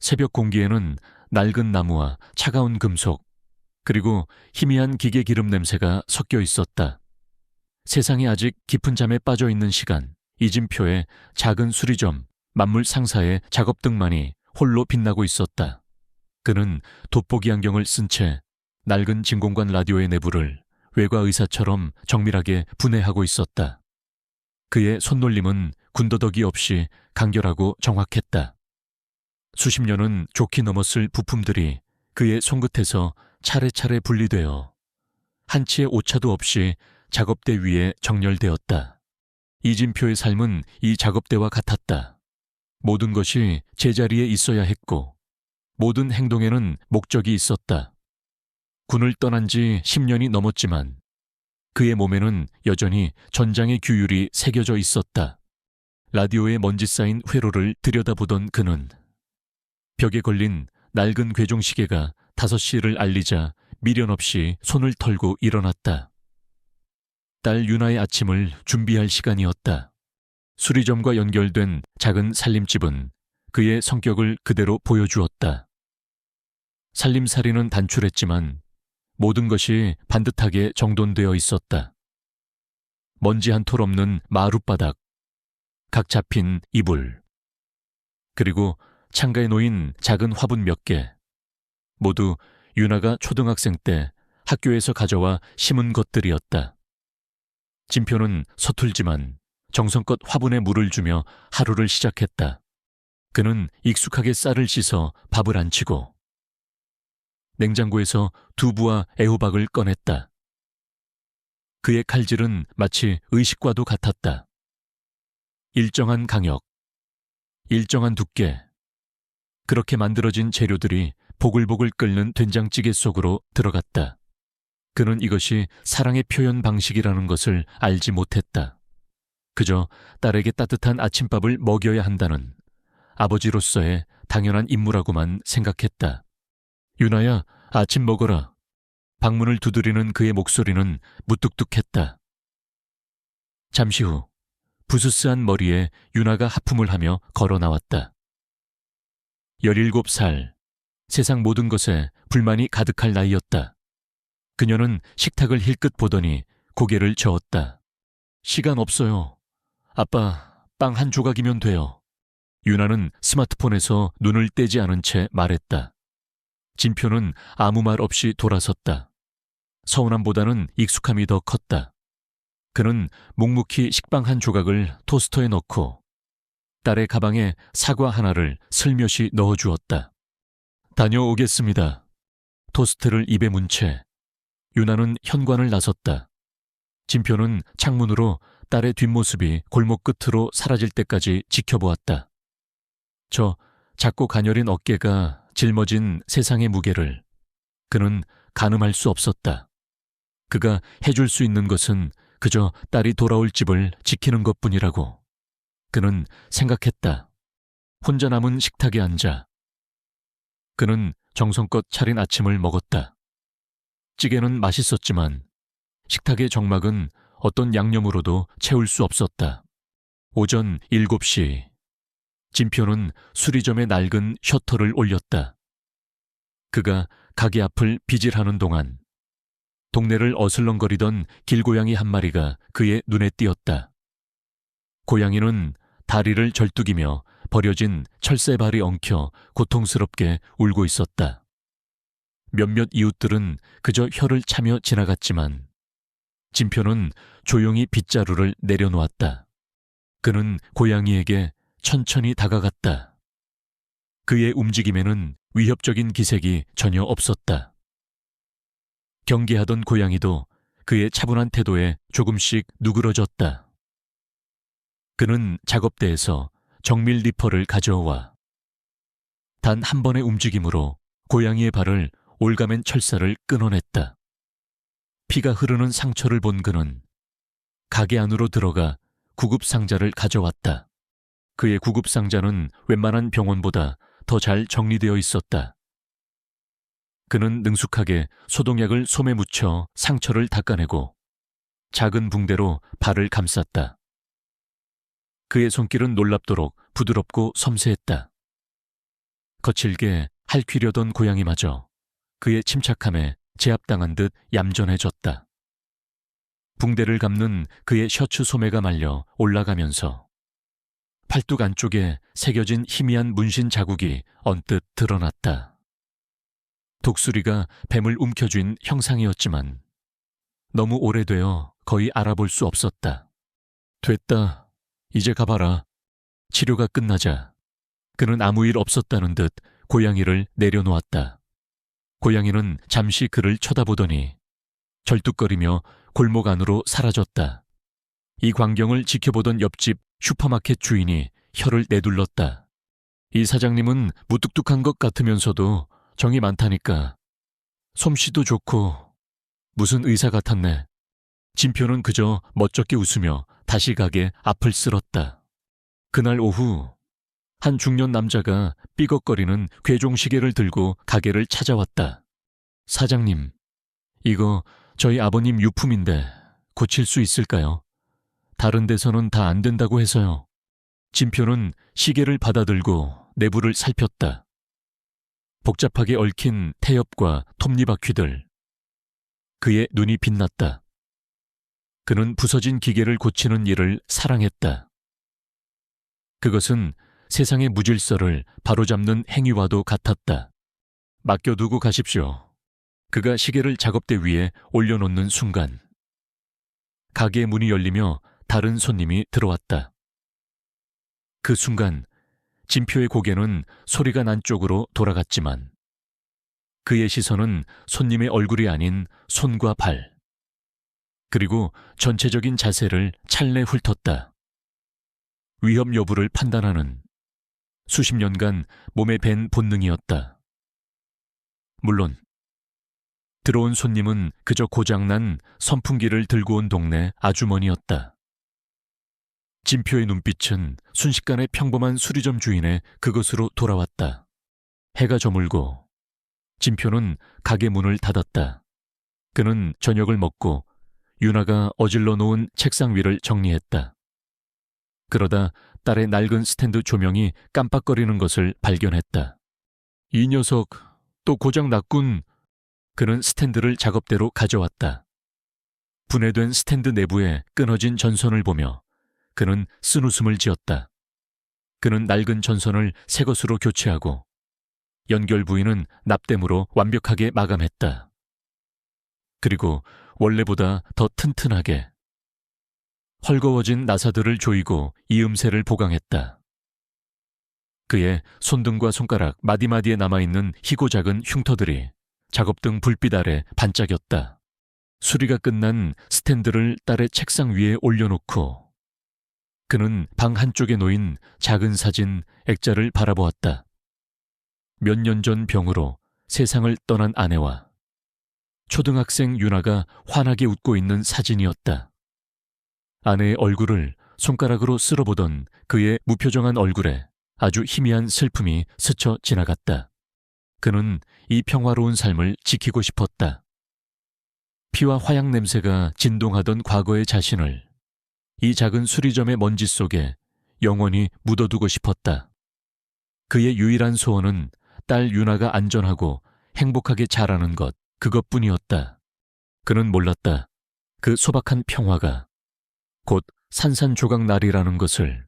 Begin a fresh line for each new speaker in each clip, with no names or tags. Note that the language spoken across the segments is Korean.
새벽 공기에는 낡은 나무와 차가운 금속, 그리고 희미한 기계 기름 냄새가 섞여 있었다. 세상이 아직 깊은 잠에 빠져 있는 시간, 이진표의 작은 수리점, 만물 상사의 작업등만이 홀로 빛나고 있었다. 그는 돋보기 안경을 쓴 채 낡은 진공관 라디오의 내부를 외과 의사처럼 정밀하게 분해하고 있었다. 그의 손놀림은 군더더기 없이 간결하고 정확했다. 수십 년은 좋게 넘었을 부품들이 그의 손끝에서 차례차례 분리되어 한치의 오차도 없이 작업대 위에 정렬되었다. 이진표의 삶은 이 작업대와 같았다. 모든 것이 제자리에 있어야 했고 모든 행동에는 목적이 있었다. 군을 떠난 지 10년이 넘었지만 그의 몸에는 여전히 전장의 규율이 새겨져 있었다. 라디오에 먼지 쌓인 회로를 들여다보던 그는 벽에 걸린 낡은 괴종시계가 5시를 알리자 미련 없이 손을 털고 일어났다. 딸 유나의 아침을 준비할 시간이었다. 수리점과 연결된 작은 살림집은 그의 성격을 그대로 보여주었다. 살림살이는 단출했지만 모든 것이 반듯하게 정돈되어 있었다. 먼지 한 톨 없는 마룻바닥, 각 잡힌 이불, 그리고 창가에 놓인 작은 화분 몇 개, 모두 유나가 초등학생 때 학교에서 가져와 심은 것들이었다. 진표는 서툴지만 정성껏 화분에 물을 주며 하루를 시작했다. 그는 익숙하게 쌀을 씻어 밥을 안 치고 냉장고에서 두부와 애호박을 꺼냈다. 그의 칼질은 마치 의식과도 같았다. 일정한 강역, 일정한 두께, 그렇게 만들어진 재료들이 보글보글 끓는 된장찌개 속으로 들어갔다. 그는 이것이 사랑의 표현 방식이라는 것을 알지 못했다. 그저 딸에게 따뜻한 아침밥을 먹여야 한다는 아버지로서의 당연한 임무라고만 생각했다. 유나야, 아침 먹어라. 방문을 두드리는 그의 목소리는 무뚝뚝했다. 잠시 후 부스스한 머리에 유나가 하품을 하며 걸어 나왔다. 17살, 세상 모든 것에 불만이 가득할 나이였다. 그녀는 식탁을 힐끗 보더니 고개를 저었다. 시간 없어요. 아빠, 빵 한 조각이면 돼요. 유나는 스마트폰에서 눈을 떼지 않은 채 말했다. 진표는 아무 말 없이 돌아섰다. 서운함보다는 익숙함이 더 컸다. 그는 묵묵히 식빵 한 조각을 토스터에 넣고 딸의 가방에 사과 하나를 슬며시 넣어주었다. 다녀오겠습니다. 토스트를 입에 문 채 유나는 현관을 나섰다. 진표는 창문으로 딸의 뒷모습이 골목 끝으로 사라질 때까지 지켜보았다. 저 작고 가녀린 어깨가 짊어진 세상의 무게를 그는 가늠할 수 없었다. 그가 해줄 수 있는 것은 그저 딸이 돌아올 집을 지키는 것뿐이라고 그는 생각했다. 혼자 남은 식탁에 앉아 그는 정성껏 차린 아침을 먹었다. 찌개는 맛있었지만 식탁의 정막은 어떤 양념으로도 채울 수 없었다. 오전 7시 진표는 수리점의 낡은 셔터를 올렸다. 그가 가게 앞을 비질하는 동안 동네를 어슬렁거리던 길고양이 한 마리가 그의 눈에 띄었다. 고양이는 다리를 절뚝이며 버려진 철새발이 엉켜 고통스럽게 울고 있었다. 몇몇 이웃들은 그저 혀를 차며 지나갔지만 진표는 조용히 빗자루를 내려놓았다. 그는 고양이에게 천천히 다가갔다. 그의 움직임에는 위협적인 기색이 전혀 없었다. 경계하던 고양이도 그의 차분한 태도에 조금씩 누그러졌다. 그는 작업대에서 정밀 리퍼를 가져와 단 한 번의 움직임으로 고양이의 발을 올가맨 철사를 끊어냈다. 피가 흐르는 상처를 본 그는 가게 안으로 들어가 구급상자를 가져왔다. 그의 구급상자는 웬만한 병원보다 더 잘 정리되어 있었다. 그는 능숙하게 소독약을 솜에 묻혀 상처를 닦아내고 작은 붕대로 발을 감쌌다. 그의 손길은 놀랍도록 부드럽고 섬세했다. 거칠게 핥히려던 고양이마저 그의 침착함에 제압당한 듯 얌전해졌다. 붕대를 감는 그의 셔츠 소매가 말려 올라가면서 팔뚝 안쪽에 새겨진 희미한 문신 자국이 언뜻 드러났다. 독수리가 뱀을 움켜쥔 형상이었지만 너무 오래되어 거의 알아볼 수 없었다. 됐다. 이제 가봐라. 치료가 끝나자 그는 아무 일 없었다는 듯 고양이를 내려놓았다. 고양이는 잠시 그를 쳐다보더니 절뚝거리며 골목 안으로 사라졌다. 이 광경을 지켜보던 옆집 슈퍼마켓 주인이 혀를 내둘렀다. 이 사장님은 무뚝뚝한 것 같으면서도 정이 많다니까. 솜씨도 좋고 무슨 의사 같았네. 진표는 그저 멋쩍게 웃으며 다시 가게 앞을 쓸었다. 그날 오후 한 중년 남자가 삐걱거리는 괴종시계를 들고 가게를 찾아왔다. 사장님, 이거 저희 아버님 유품인데 고칠 수 있을까요? 다른 데서는 다 안 된다고 해서요. 진표는 시계를 받아들고 내부를 살폈다. 복잡하게 얽힌 태엽과 톱니바퀴들. 그의 눈이 빛났다. 그는 부서진 기계를 고치는 일을 사랑했다. 그것은 세상의 무질서를 바로잡는 행위와도 같았다. 맡겨두고 가십시오. 그가 시계를 작업대 위에 올려놓는 순간 가게 문이 열리며 다른 손님이 들어왔다. 그 순간 진표의 고개는 소리가 난 쪽으로 돌아갔지만 그의 시선은 손님의 얼굴이 아닌 손과 발, 그리고 전체적인 자세를 찰내 훑었다. 위험 여부를 판단하는 수십 년간 몸에 밴 본능이었다. 물론 들어온 손님은 그저 고장난 선풍기를 들고 온 동네 아주머니였다. 진표의 눈빛은 순식간에 평범한 수리점 주인의 그것으로 돌아왔다. 해가 저물고 진표는 가게 문을 닫았다. 그는 저녁을 먹고 유나가 어질러 놓은 책상 위를 정리했다. 그러다 딸의 낡은 스탠드 조명이 깜빡거리는 것을 발견했다. 이 녀석 또 고장 났군. 그는 스탠드를 작업대로 가져왔다. 분해된 스탠드 내부에 끊어진 전선을 보며 그는 쓴웃음을 지었다. 그는 낡은 전선을 새 것으로 교체하고 연결 부위는 납땜으로 완벽하게 마감했다. 그리고 원래보다 더 튼튼하게 헐거워진 나사들을 조이고 이음새를 보강했다. 그의 손등과 손가락 마디마디에 남아있는 희고 작은 흉터들이 작업등 불빛 아래 반짝였다. 수리가 끝난 스탠드를 딸의 책상 위에 올려놓고 그는 방 한쪽에 놓인 작은 사진 액자를 바라보았다. 몇 년 전 병으로 세상을 떠난 아내와 초등학생 유나가 환하게 웃고 있는 사진이었다. 아내의 얼굴을 손가락으로 쓸어보던 그의 무표정한 얼굴에 아주 희미한 슬픔이 스쳐 지나갔다. 그는 이 평화로운 삶을 지키고 싶었다. 피와 화약 냄새가 진동하던 과거의 자신을 이 작은 수리점의 먼지 속에 영원히 묻어두고 싶었다. 그의 유일한 소원은 딸 유나가 안전하고 행복하게 자라는 것, 그것뿐이었다. 그는 몰랐다. 그 소박한 평화가 곧 산산조각날이라는 것을.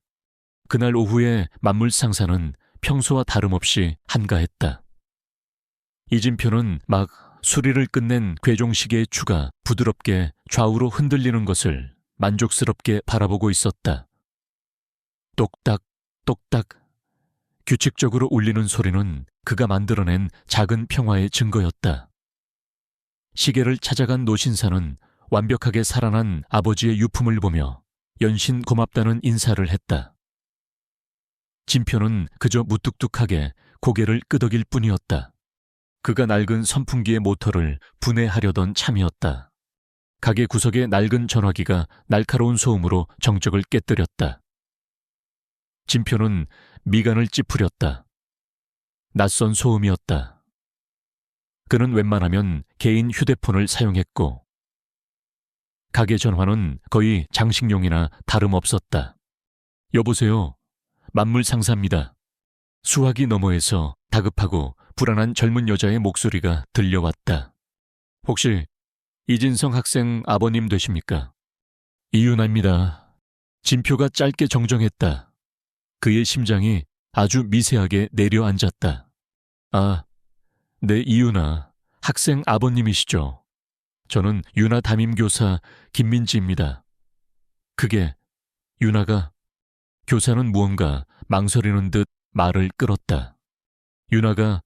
그날 오후에 만물상사는 평소와 다름없이 한가했다. 이진표는 막 수리를 끝낸 괴종시계의 추가 부드럽게 좌우로 흔들리는 것을 만족스럽게 바라보고 있었다. 똑딱 똑딱 규칙적으로 울리는 소리는 그가 만들어낸 작은 평화의 증거였다. 시계를 찾아간 노신사는 완벽하게 살아난 아버지의 유품을 보며 연신 고맙다는 인사를 했다. 진표는 그저 무뚝뚝하게 고개를 끄덕일 뿐이었다. 그가 낡은 선풍기의 모터를 분해하려던 참이었다. 가게 구석의 낡은 전화기가 날카로운 소음으로 정적을 깨뜨렸다. 진표는 미간을 찌푸렸다. 낯선 소음이었다. 그는 웬만하면 개인 휴대폰을 사용했고 가게 전화는 거의 장식용이나 다름없었다. 여보세요. 만물상사입니다. 수화기 너머에서 다급하고 불안한 젊은 여자의 목소리가 들려왔다. 혹시 이진성 학생 아버님 되십니까? 이윤아입니다. 진표가 짧게 정정했다. 그의 심장이 아주 미세하게 내려앉았다. 아, 네, 이윤아. 학생 아버님이시죠? 저는 윤아 담임교사 김민지입니다. 그게 윤아가 교사는 무언가 망설이는 듯 말을 끌었다. 윤아가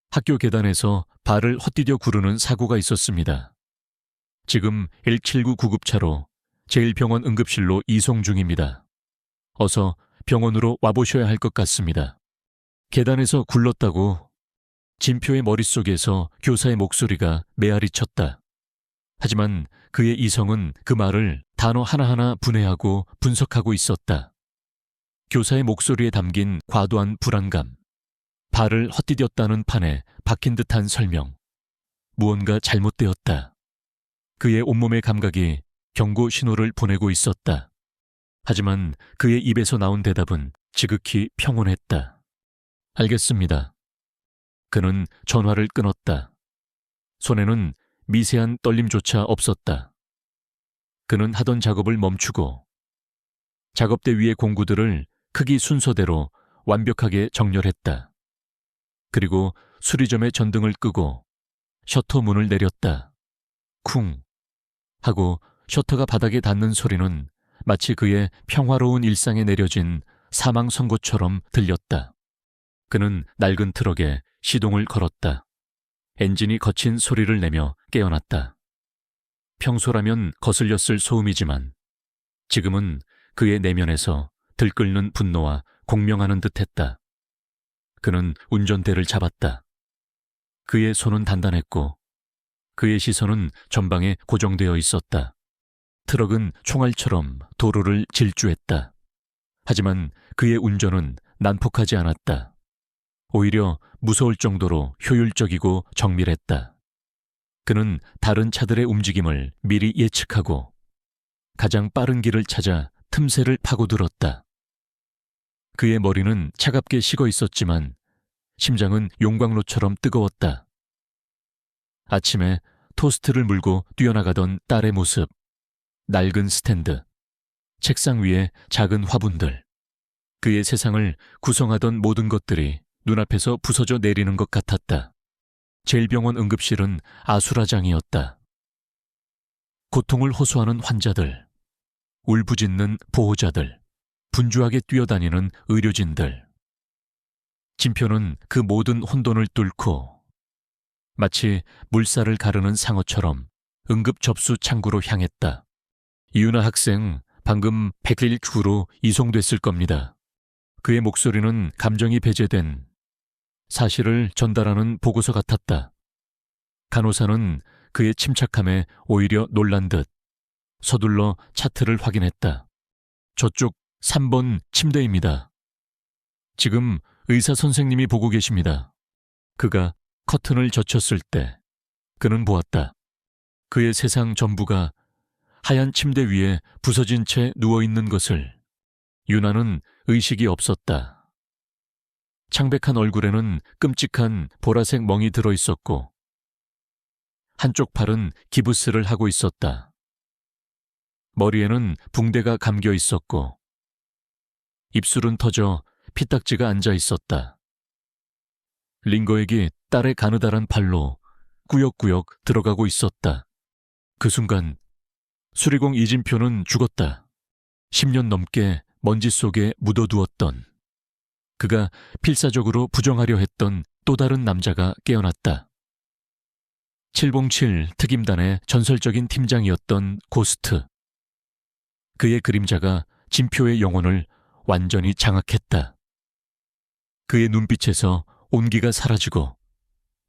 학교 계단에서 발을 헛디뎌 구르는 사고가 있었습니다. 지금 179 구급차로 제1병원 응급실로 이송 중입니다. 어서 병원으로 와보셔야 할 것 같습니다. 계단에서 굴렀다고 진표의 머릿속에서 교사의 목소리가 메아리 쳤다. 하지만 그의 이성은 그 말을 단어 하나하나 분해하고 분석하고 있었다. 교사의 목소리에 담긴 과도한 불안감, 발을 헛디뎠다는 판에 박힌 듯한 설명, 무언가 잘못되었다. 그의 온몸의 감각이 경고 신호를 보내고 있었다. 하지만 그의 입에서 나온 대답은 지극히 평온했다. 알겠습니다. 그는 전화를 끊었다. 손에는 미세한 떨림조차 없었다. 그는 하던 작업을 멈추고 작업대 위의 공구들을 크기 순서대로 완벽하게 정렬했다. 그리고 수리점의 전등을 끄고 셔터 문을 내렸다. 쿵 하고 셔터가 바닥에 닿는 소리는 마치 그의 평화로운 일상에 내려진 사망 선고처럼 들렸다. 그는 낡은 트럭에 시동을 걸었다. 엔진이 거친 소리를 내며 깨어났다. 평소라면 거슬렸을 소음이지만 지금은 그의 내면에서 들끓는 분노와 공명하는 듯했다. 그는 운전대를 잡았다. 그의 손은 단단했고 그의 시선은 전방에 고정되어 있었다. 트럭은 총알처럼 도로를 질주했다. 하지만 그의 운전은 난폭하지 않았다. 오히려 무서울 정도로 효율적이고 정밀했다. 그는 다른 차들의 움직임을 미리 예측하고 가장 빠른 길을 찾아 틈새를 파고들었다. 그의 머리는 차갑게 식어 있었지만 심장은 용광로처럼 뜨거웠다. 아침에 토스트를 물고 뛰어나가던 딸의 모습, 낡은 스탠드, 책상 위에 작은 화분들, 그의 세상을 구성하던 모든 것들이 눈앞에서 부서져 내리는 것 같았다. 제1병원 응급실은 아수라장이었다. 고통을 호소하는 환자들, 울부짖는 보호자들, 분주하게 뛰어다니는 의료진들. 진표는 그 모든 혼돈을 뚫고 마치 물살을 가르는 상어처럼 응급 접수 창구로 향했다. 이윤아 학생, 방금 101구로 이송됐을 겁니다. 그의 목소리는 감정이 배제된 사실을 전달하는 보고서 같았다. 간호사는 그의 침착함에 오히려 놀란 듯 서둘러 차트를 확인했다. 저쪽 3번 침대입니다. 지금 의사 선생님이 보고 계십니다. 그가 커튼을 젖혔을 때 그는 보았다. 그의 세상 전부가 하얀 침대 위에 부서진 채 누워있는 것을. 윤아는 의식이 없었다. 창백한 얼굴에는 끔찍한 보라색 멍이 들어있었고 한쪽 팔은 기부스를 하고 있었다. 머리에는 붕대가 감겨 있었고 입술은 터져 피딱지가 앉아 있었다. 링거액이 딸의 가느다란 팔로 꾸역꾸역 들어가고 있었다. 그 순간 수리공 이진표는 죽었다. 10년 넘게 먼지 속에 묻어두었던 그가 필사적으로 부정하려 했던 또 다른 남자가 깨어났다. 707 특임단의 전설적인 팀장이었던 고스트. 그의 그림자가 진표의 영혼을 완전히 장악했다. 그의 눈빛에서 온기가 사라지고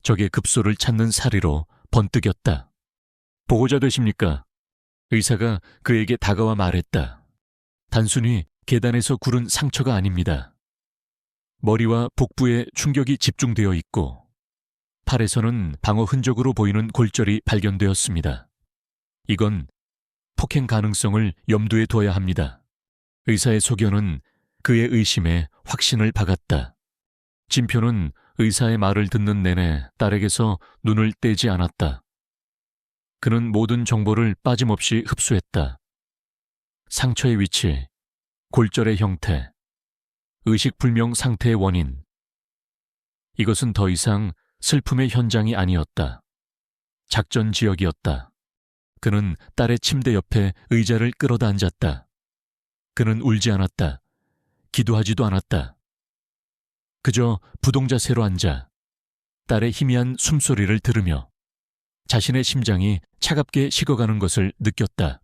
적의 급소를 찾는 사리로 번뜩였다. 보호자 되십니까? 의사가 그에게 다가와 말했다. 단순히 계단에서 구른 상처가 아닙니다. 머리와 복부에 충격이 집중되어 있고 팔에서는 방어 흔적으로 보이는 골절이 발견되었습니다. 이건 폭행 가능성을 염두에 둬야 합니다. 의사의 소견은 그의 의심에 확신을 박았다. 진표는 의사의 말을 듣는 내내 딸에게서 눈을 떼지 않았다. 그는 모든 정보를 빠짐없이 흡수했다. 상처의 위치, 골절의 형태, 의식불명 상태의 원인. 이것은 더 이상 슬픔의 현장이 아니었다. 작전 지역이었다. 그는 딸의 침대 옆에 의자를 끌어다 앉았다. 그는 울지 않았다. 기도하지도 않았다. 그저 부동자세로 앉아 딸의 희미한 숨소리를 들으며 자신의 심장이 차갑게 식어가는 것을 느꼈다.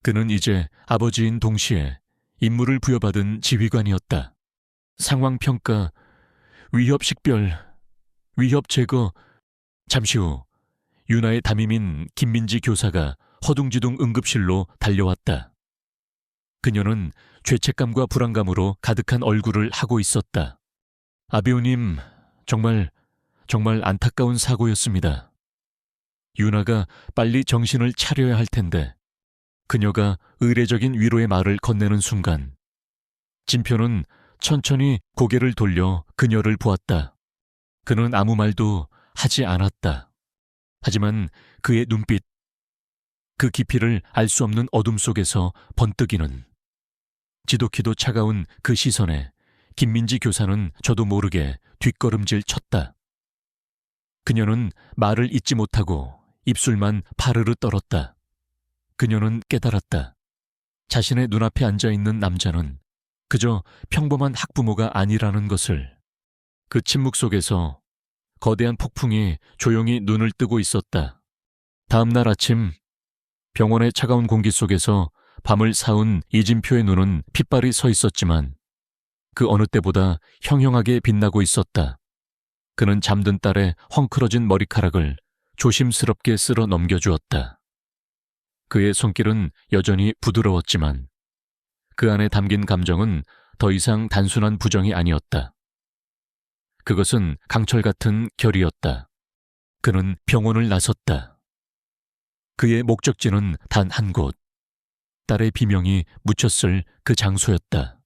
그는 이제 아버지인 동시에 임무를 부여받은 지휘관이었다. 상황평가, 위협 식별, 위협 제거. 잠시 후 유나의 담임인 김민지 교사가 허둥지둥 응급실로 달려왔다. 그녀는 죄책감과 불안감으로 가득한 얼굴을 하고 있었다. 아비오님, 정말 안타까운 사고였습니다. 유나가 빨리 정신을 차려야 할 텐데 그녀가 의례적인 위로의 말을 건네는 순간 진표는 천천히 고개를 돌려 그녀를 보았다. 그는 아무 말도 하지 않았다. 하지만 그의 눈빛, 그 깊이를 알 수 없는 어둠 속에서 번뜩이는 지독히도 차가운 그 시선에 김민지 교사는 저도 모르게 뒷걸음질 쳤다. 그녀는 말을 잇지 못하고 입술만 파르르 떨었다. 그녀는 깨달았다. 자신의 눈앞에 앉아있는 남자는 그저 평범한 학부모가 아니라는 것을. 그 침묵 속에서 거대한 폭풍이 조용히 눈을 뜨고 있었다. 다음 날 아침 병원의 차가운 공기 속에서 밤을 사운 이진표의 눈은 핏발이 서 있었지만 그 어느 때보다 형형하게 빛나고 있었다. 그는 잠든 딸의 헝클어진 머리카락을 조심스럽게 쓸어 넘겨주었다. 그의 손길은 여전히 부드러웠지만 그 안에 담긴 감정은 더 이상 단순한 부정이 아니었다. 그것은 강철 같은 결의였다. 그는 병원을 나섰다. 그의 목적지는 단 한 곳. 딸의 비명이 묻혔을 그 장소였다.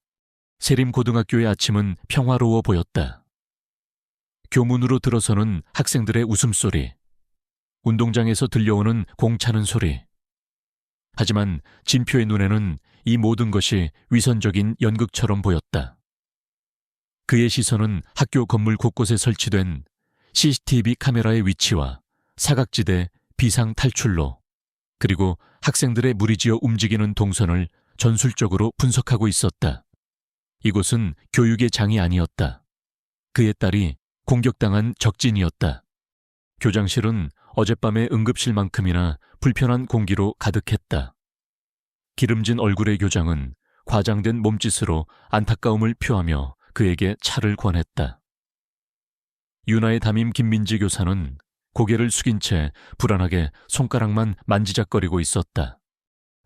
세림고등학교의 아침은 평화로워 보였다. 교문으로 들어서는 학생들의 웃음소리, 운동장에서 들려오는 공 차는 소리. 하지만 진표의 눈에는 이 모든 것이 위선적인 연극처럼 보였다. 그의 시선은 학교 건물 곳곳에 설치된 CCTV 카메라의 위치와 사각지대 비상 탈출로, 그리고 학생들의 무리지어 움직이는 동선을 전술적으로 분석하고 있었다. 이곳은 교육의 장이 아니었다. 그의 딸이 공격당한 적진이었다. 교장실은 어젯밤의 응급실만큼이나 불편한 공기로 가득했다. 기름진 얼굴의 교장은 과장된 몸짓으로 안타까움을 표하며 그에게 차를 권했다. 유나의 담임 김민지 교사는 고개를 숙인 채 불안하게 손가락만 만지작거리고 있었다.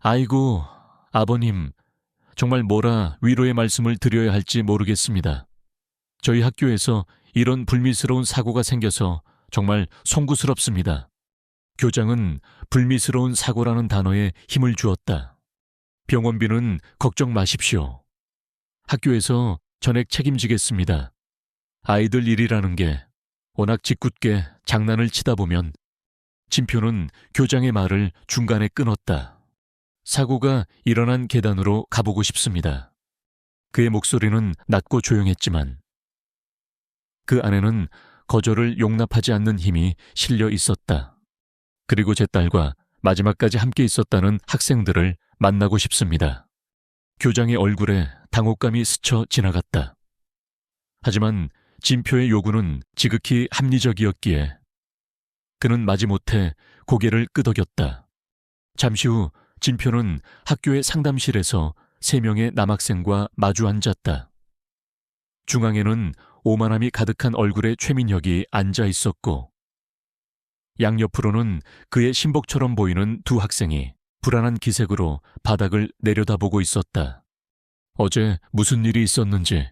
아이고, 아버님, 정말 뭐라 위로의 말씀을 드려야 할지 모르겠습니다. 저희 학교에서 이런 불미스러운 사고가 생겨서 정말 송구스럽습니다. 교장은 불미스러운 사고라는 단어에 힘을 주었다. 병원비는 걱정 마십시오. 학교에서 전액 책임지겠습니다. 아이들 일이라는 게 워낙 짓궂게 장난을 치다 보면. 진표는 교장의 말을 중간에 끊었다. 사고가 일어난 계단으로 가보고 싶습니다. 그의 목소리는 낮고 조용했지만 그 안에는 거절을 용납하지 않는 힘이 실려 있었다. 그리고 제 딸과 마지막까지 함께 있었다는 학생들을 만나고 싶습니다. 교장의 얼굴에 당혹감이 스쳐 지나갔다. 하지만 진표의 요구는 지극히 합리적이었기에 그는 마지못해 고개를 끄덕였다. 잠시 후 진표는 학교의 상담실에서 3명의 남학생과 마주 앉았다. 중앙에는 오만함이 가득한 얼굴의 최민혁이 앉아 있었고 양옆으로는 그의 신복처럼 보이는 2 학생이 불안한 기색으로 바닥을 내려다보고 있었다. 어제 무슨 일이 있었는지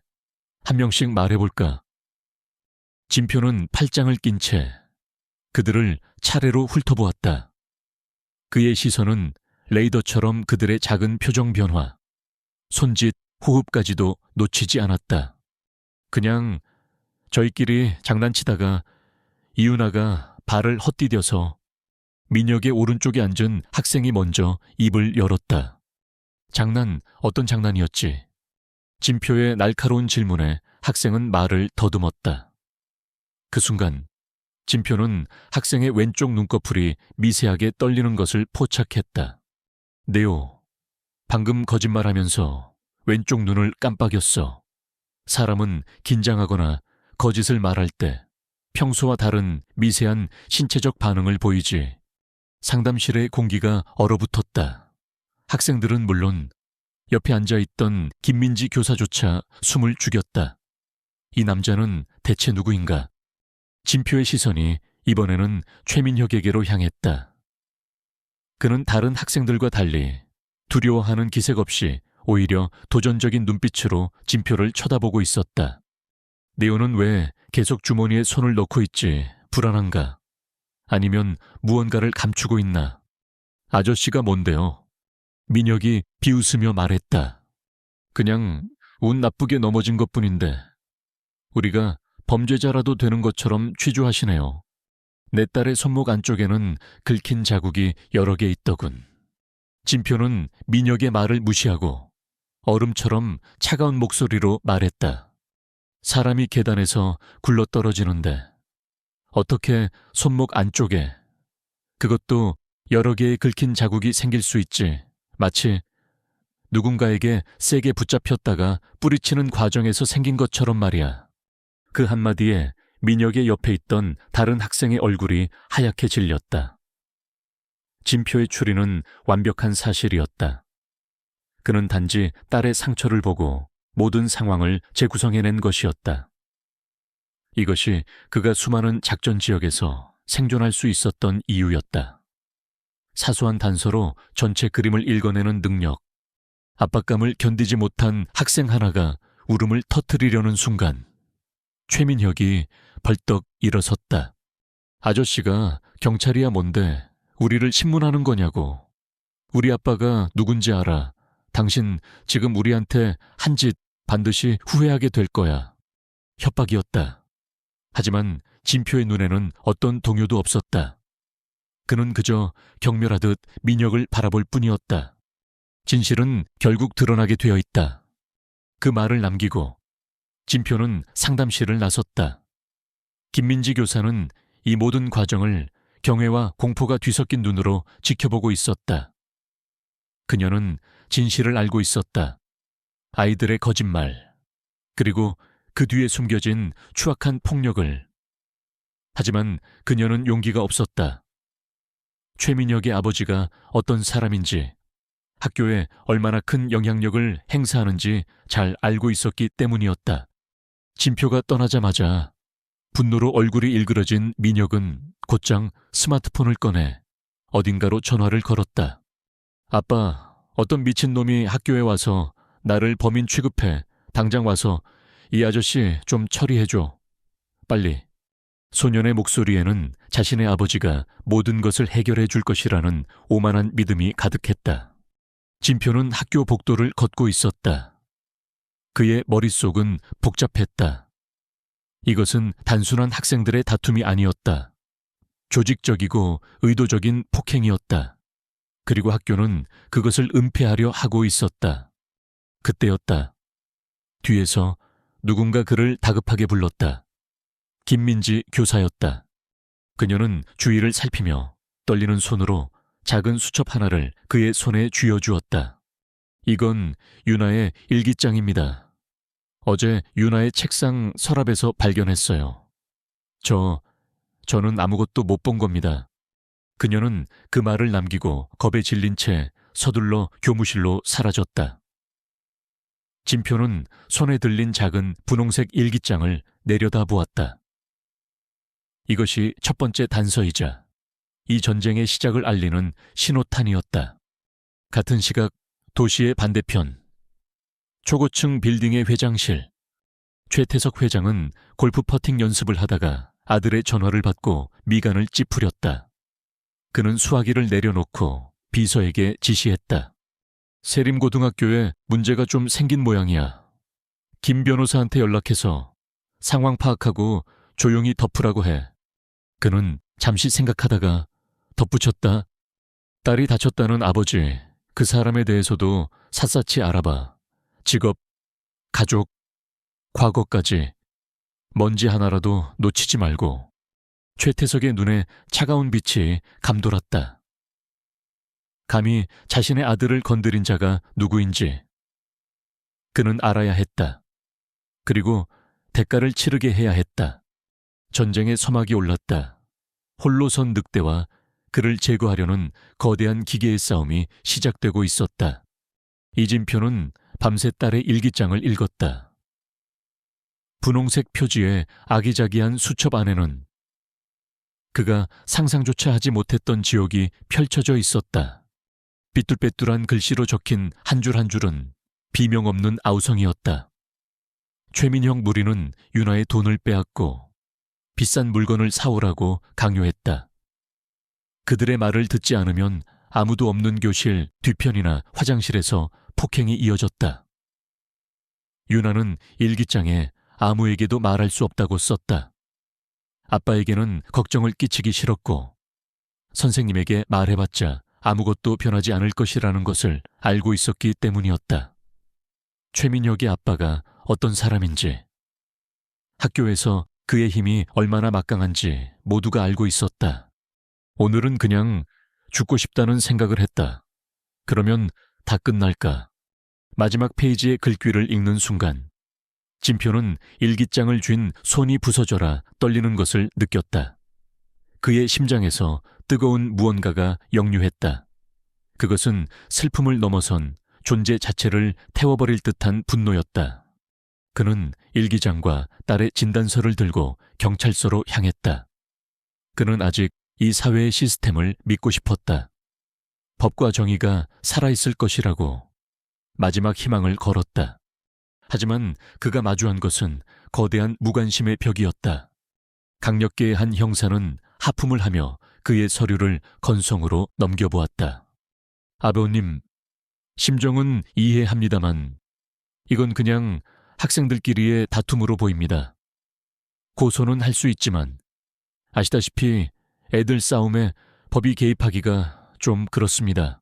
한 명씩 말해볼까? 진표는 팔짱을 낀 채 그들을 차례로 훑어보았다. 그의 시선은 레이더처럼 그들의 작은 표정 변화, 손짓, 호흡까지도 놓치지 않았다. 그냥 저희끼리 장난치다가 이윤아가 발을 헛디뎌서 민혁의 오른쪽에 앉은 학생이 먼저 입을 열었다. 어떤 장난이었지? 진표의 날카로운 질문에 학생은 말을 더듬었다. 그 순간 진표는 학생의 왼쪽 눈꺼풀이 미세하게 떨리는 것을 포착했다. 네오, 방금 거짓말하면서 왼쪽 눈을 깜빡였어. 사람은 긴장하거나 거짓을 말할 때 평소와 다른 미세한 신체적 반응을 보이지. 상담실의 공기가 얼어붙었다. 학생들은 물론 옆에 앉아있던 김민지 교사조차 숨을 죽였다. 이 남자는 대체 누구인가? 진표의 시선이 이번에는 최민혁에게로 향했다. 그는 다른 학생들과 달리 두려워하는 기색 없이 오히려 도전적인 눈빛으로 진표를 쳐다보고 있었다. 네오는 왜 계속 주머니에 손을 넣고 있지? 불안한가? 아니면 무언가를 감추고 있나? 아저씨가 뭔데요? 민혁이 비웃으며 말했다. 그냥 운 나쁘게 넘어진 것뿐인데 우리가 범죄자라도 되는 것처럼 취조하시네요. 내 딸의 손목 안쪽에는 긁힌 자국이 여러 개 있더군. 진표는 민혁의 말을 무시하고 얼음처럼 차가운 목소리로 말했다. 사람이 계단에서 굴러떨어지는데 어떻게 손목 안쪽에, 그것도 여러 개의 긁힌 자국이 생길 수 있지. 마치 누군가에게 세게 붙잡혔다가 뿌리치는 과정에서 생긴 것처럼 말이야. 그 한마디에 민혁의 옆에 있던 다른 학생의 얼굴이 하얗게 질렸다. 진표의 추리는 완벽한 사실이었다. 그는 단지 딸의 상처를 보고 모든 상황을 재구성해낸 것이었다. 이것이 그가 수많은 작전 지역에서 생존할 수 있었던 이유였다. 사소한 단서로 전체 그림을 읽어내는 능력. 압박감을 견디지 못한 학생 하나가 울음을 터뜨리려는 순간 최민혁이 벌떡 일어섰다. 아저씨가 경찰이야 뭔데 우리를 신문하는 거냐고. 우리 아빠가 누군지 알아. 당신 지금 우리한테 한 짓 반드시 후회하게 될 거야. 협박이었다. 하지만 진표의 눈에는 어떤 동요도 없었다. 그는 그저 경멸하듯 민혁을 바라볼 뿐이었다. 진실은 결국 드러나게 되어 있다. 그 말을 남기고 진표는 상담실을 나섰다. 김민지 교사는 이 모든 과정을 경외와 공포가 뒤섞인 눈으로 지켜보고 있었다. 그녀는 진실을 알고 있었다. 아이들의 거짓말, 그리고 그 뒤에 숨겨진 추악한 폭력을. 하지만 그녀는 용기가 없었다. 최민혁의 아버지가 어떤 사람인지, 학교에 얼마나 큰 영향력을 행사하는지 잘 알고 있었기 때문이었다. 진표가 떠나자마자 분노로 얼굴이 일그러진 민혁은 곧장 스마트폰을 꺼내 어딘가로 전화를 걸었다. 아빠, 어떤 미친놈이 학교에 와서 나를 범인 취급해. 당장 와서 이 아저씨 좀 처리해줘. 빨리. 소년의 목소리에는 자신의 아버지가 모든 것을 해결해 줄 것이라는 오만한 믿음이 가득했다. 진표는 학교 복도를 걷고 있었다. 그의 머릿속은 복잡했다. 이것은 단순한 학생들의 다툼이 아니었다. 조직적이고 의도적인 폭행이었다. 그리고 학교는 그것을 은폐하려 하고 있었다. 그때였다. 뒤에서 누군가 그를 다급하게 불렀다. 김민지 교사였다. 그녀는 주위를 살피며 떨리는 손으로 작은 수첩 하나를 그의 손에 쥐어주었다. 이건 윤아의 일기장입니다. 어제 윤아의 책상 서랍에서 발견했어요. 저는 아무것도 못 본 겁니다. 그녀는 그 말을 남기고 겁에 질린 채 서둘러 교무실로 사라졌다. 진표는 손에 들린 작은 분홍색 일기장을 내려다보았다. 이것이 첫 번째 단서이자 이 전쟁의 시작을 알리는 신호탄이었다. 같은 시각 도시의 반대편, 초고층 빌딩의 회장실. 최태석 회장은 골프 퍼팅 연습을 하다가 아들의 전화를 받고 미간을 찌푸렸다. 그는 수화기를 내려놓고 비서에게 지시했다. 세림고등학교에 문제가 좀 생긴 모양이야. 김 변호사한테 연락해서 상황 파악하고 조용히 덮으라고 해. 그는 잠시 생각하다가 덧붙였다. 딸이 다쳤다는 아버지, 그 사람에 대해서도 샅샅이 알아봐. 직업, 가족, 과거까지. 먼지 하나라도 놓치지 말고. 최태석의 눈에 차가운 빛이 감돌았다. 감히 자신의 아들을 건드린 자가 누구인지 그는 알아야 했다. 그리고 대가를 치르게 해야 했다. 전쟁의 서막이 올랐다. 홀로 선 늑대와 그를 제거하려는 거대한 기계의 싸움이 시작되고 있었다. 이진표는 밤새 딸의 일기장을 읽었다. 분홍색 표지의 아기자기한 수첩 안에는 그가 상상조차 하지 못했던 지옥이 펼쳐져 있었다. 삐뚤빼뚤한 글씨로 적힌 한 줄 한 줄은 비명 없는 아우성이었다. 최민형 무리는 윤아의 돈을 빼앗고 비싼 물건을 사오라고 강요했다. 그들의 말을 듣지 않으면 아무도 없는 교실 뒤편이나 화장실에서 폭행이 이어졌다. 윤아는 일기장에 아무에게도 말할 수 없다고 썼다. 아빠에게는 걱정을 끼치기 싫었고 선생님에게 말해봤자 아무것도 변하지 않을 것이라는 것을 알고 있었기 때문이었다. 최민혁의 아빠가 어떤 사람인지, 학교에서 그의 힘이 얼마나 막강한지 모두가 알고 있었다. 오늘은 그냥 죽고 싶다는 생각을 했다. 그러면 다 끝날까? 마지막 페이지의 글귀를 읽는 순간 진표는 일기장을 쥔 손이 부서져라 떨리는 것을 느꼈다. 그의 심장에서 뜨거운 무언가가 역류했다. 그것은 슬픔을 넘어선 존재 자체를 태워버릴 듯한 분노였다. 그는 일기장과 딸의 진단서를 들고 경찰서로 향했다. 그는 아직 이 사회의 시스템을 믿고 싶었다. 법과 정의가 살아있을 것이라고 마지막 희망을 걸었다. 하지만 그가 마주한 것은 거대한 무관심의 벽이었다. 강력계의 한 형사는 하품을 하며 그의 서류를 건성으로 넘겨보았다. 아버님, 심정은 이해합니다만 이건 그냥 학생들끼리의 다툼으로 보입니다. 고소는 할 수 있지만 아시다시피 애들 싸움에 법이 개입하기가 좀 그렇습니다.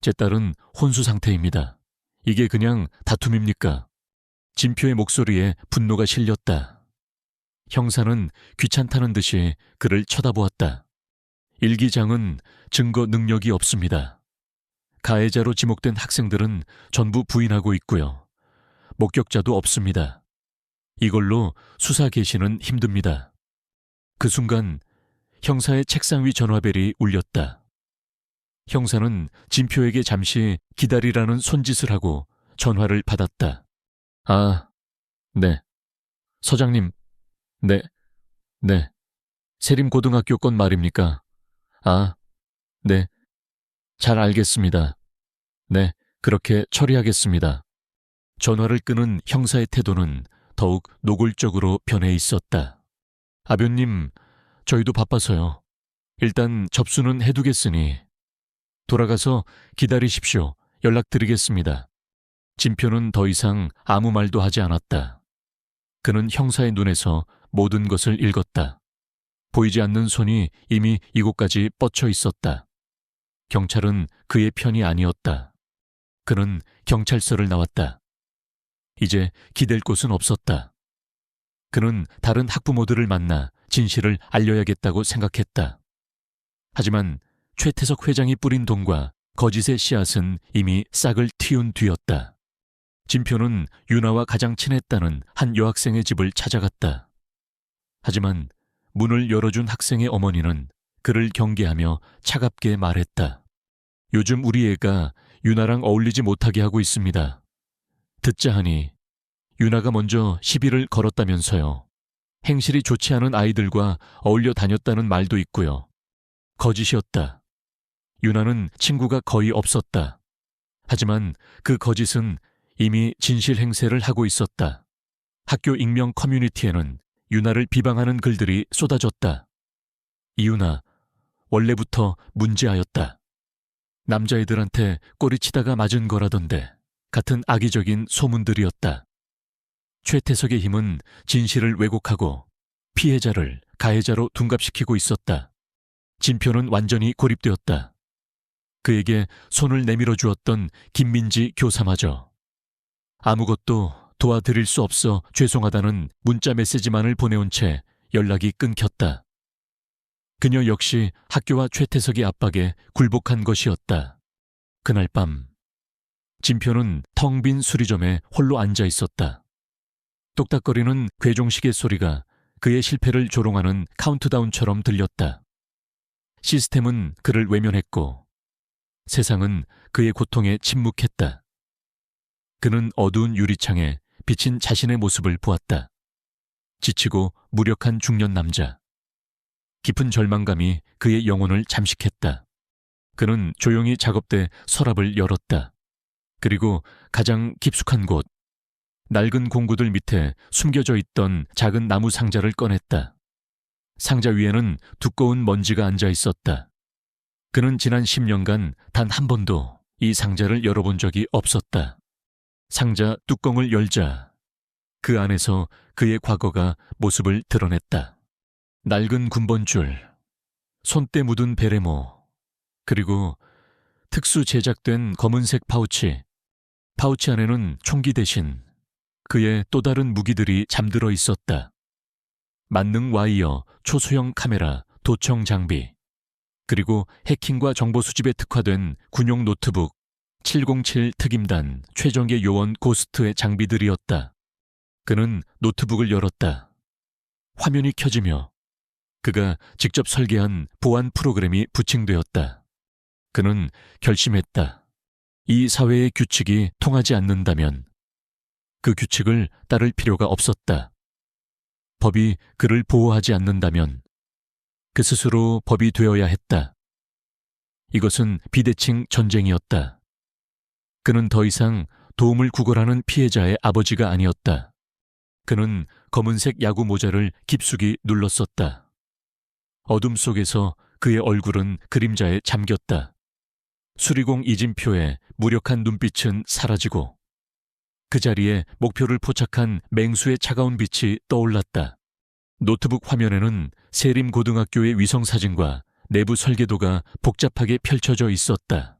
제 딸은 혼수 상태입니다. 이게 그냥 다툼입니까? 진표의 목소리에 분노가 실렸다. 형사는 귀찮다는 듯이 그를 쳐다보았다. 일기장은 증거 능력이 없습니다. 가해자로 지목된 학생들은 전부 부인하고 있고요. 목격자도 없습니다. 이걸로 수사 개시는 힘듭니다. 그 순간 형사의 책상 위 전화벨이 울렸다. 형사는 진표에게 잠시 기다리라는 손짓을 하고 전화를 받았다. 아, 네. 서장님, 네. 세림고등학교 건 말입니까? 아, 네. 잘 알겠습니다. 네, 그렇게 처리하겠습니다. 전화를 끄는 형사의 태도는 더욱 노골적으로 변해 있었다. 아변님, 저희도 바빠서요. 일단 접수는 해두겠으니 돌아가서 기다리십시오. 연락드리겠습니다. 진표는 더 이상 아무 말도 하지 않았다. 그는 형사의 눈에서 모든 것을 읽었다. 보이지 않는 손이 이미 이곳까지 뻗쳐 있었다. 경찰은 그의 편이 아니었다. 그는 경찰서를 나왔다. 이제 기댈 곳은 없었다. 그는 다른 학부모들을 만나 진실을 알려야겠다고 생각했다. 하지만 최태석 회장이 뿌린 돈과 거짓의 씨앗은 이미 싹을 틔운 뒤였다. 진표는 윤아와 가장 친했다는 한 여학생의 집을 찾아갔다. 하지만 문을 열어준 학생의 어머니는 그를 경계하며 차갑게 말했다. 요즘 우리 애가 윤아랑 어울리지 못하게 하고 있습니다. 듣자 하니 윤아가 먼저 시비를 걸었다면서요. 행실이 좋지 않은 아이들과 어울려 다녔다는 말도 있고요. 거짓이었다. 윤아는 친구가 거의 없었다. 하지만 그 거짓은 이미 진실 행세를 하고 있었다. 학교 익명 커뮤니티에는 윤아를 비방하는 글들이 쏟아졌다. 이윤아, 원래부터 문제아였다. 남자애들한테 꼬리치다가 맞은 거라던데 같은 악의적인 소문들이었다. 최태석의 힘은 진실을 왜곡하고 피해자를 가해자로 둔갑시키고 있었다. 진표는 완전히 고립되었다. 그에게 손을 내밀어 주었던 김민지 교사마저 아무것도 도와드릴 수 없어 죄송하다는 문자 메시지만을 보내온 채 연락이 끊겼다. 그녀 역시 학교와 최태석의 압박에 굴복한 것이었다. 그날 밤 진표는 텅 빈 수리점에 홀로 앉아 있었다. 똑딱거리는 괴종시계 소리가 그의 실패를 조롱하는 카운트다운처럼 들렸다. 시스템은 그를 외면했고 세상은 그의 고통에 침묵했다. 그는 어두운 유리창에 비친 자신의 모습을 보았다. 지치고 무력한 중년 남자. 깊은 절망감이 그의 영혼을 잠식했다. 그는 조용히 작업대 서랍을 열었다. 그리고 가장 깊숙한 곳, 낡은 공구들 밑에 숨겨져 있던 작은 나무 상자를 꺼냈다. 상자 위에는 두꺼운 먼지가 앉아 있었다. 그는 지난 10년간 단 한 번도 이 상자를 열어본 적이 없었다. 상자 뚜껑을 열자 그 안에서 그의 과거가 모습을 드러냈다. 낡은 군번줄, 손때 묻은 베레모, 그리고 특수 제작된 검은색 파우치. 파우치 안에는 총기 대신 그의 또 다른 무기들이 잠들어 있었다. 만능 와이어, 초소형 카메라, 도청 장비, 그리고 해킹과 정보 수집에 특화된 군용 노트북, 707 특임단, 최정예 요원 고스트의 장비들이었다. 그는 노트북을 열었다. 화면이 켜지며 그가 직접 설계한 보안 프로그램이 부칭되었다. 그는 결심했다. 이 사회의 규칙이 통하지 않는다면 그 규칙을 따를 필요가 없었다. 법이 그를 보호하지 않는다면 그 스스로 법이 되어야 했다. 이것은 비대칭 전쟁이었다. 그는 더 이상 도움을 구걸하는 피해자의 아버지가 아니었다. 그는 검은색 야구 모자를 깊숙이 눌렀었다. 어둠 속에서 그의 얼굴은 그림자에 잠겼다. 수리공 이진표의 무력한 눈빛은 사라지고 그 자리에 목표를 포착한 맹수의 차가운 빛이 떠올랐다. 노트북 화면에는 세림고등학교의 위성사진과 내부 설계도가 복잡하게 펼쳐져 있었다.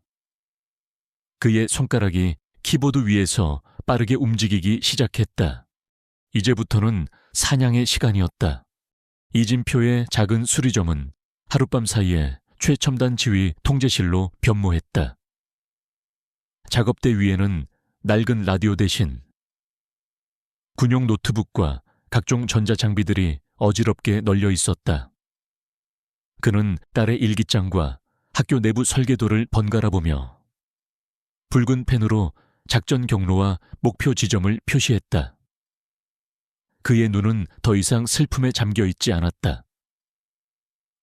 그의 손가락이 키보드 위에서 빠르게 움직이기 시작했다. 이제부터는 사냥의 시간이었다. 이진표의 작은 수리점은 하룻밤 사이에 최첨단 지휘 통제실로 변모했다. 작업대 위에는 낡은 라디오 대신 군용 노트북과 각종 전자장비들이 어지럽게 널려 있었다. 그는 딸의 일기장과 학교 내부 설계도를 번갈아 보며 붉은 펜으로 작전 경로와 목표 지점을 표시했다. 그의 눈은 더 이상 슬픔에 잠겨 있지 않았다.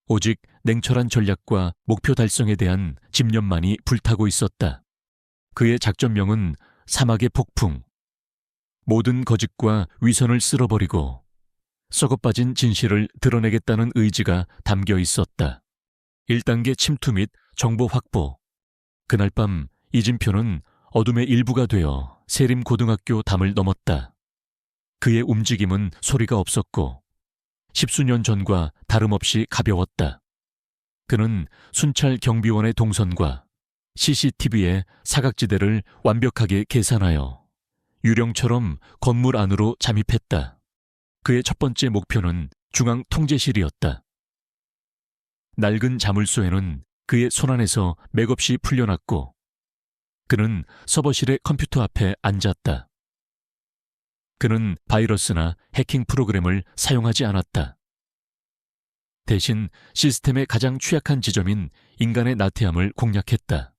오직 냉철한 전략과 목표 달성에 대한 집념만이 불타고 있었다. 그의 작전명은 사막의 폭풍. 모든 거짓과 위선을 쓸어버리고 썩어빠진 진실을 드러내겠다는 의지가 담겨 있었다. 1단계 침투 및 정보 확보. 그날 밤 이진표는 어둠의 일부가 되어 세림고등학교 담을 넘었다. 그의 움직임은 소리가 없었고 십수년 전과 다름없이 가벼웠다. 그는 순찰 경비원의 동선과 CCTV의 사각지대를 완벽하게 계산하여 유령처럼 건물 안으로 잠입했다. 그의 첫 번째 목표는 중앙 통제실이었다. 낡은 자물쇠는 그의 손안에서 맥없이 풀려났고 그는 서버실의 컴퓨터 앞에 앉았다. 그는 바이러스나 해킹 프로그램을 사용하지 않았다. 대신 시스템의 가장 취약한 지점인 인간의 나태함을 공략했다.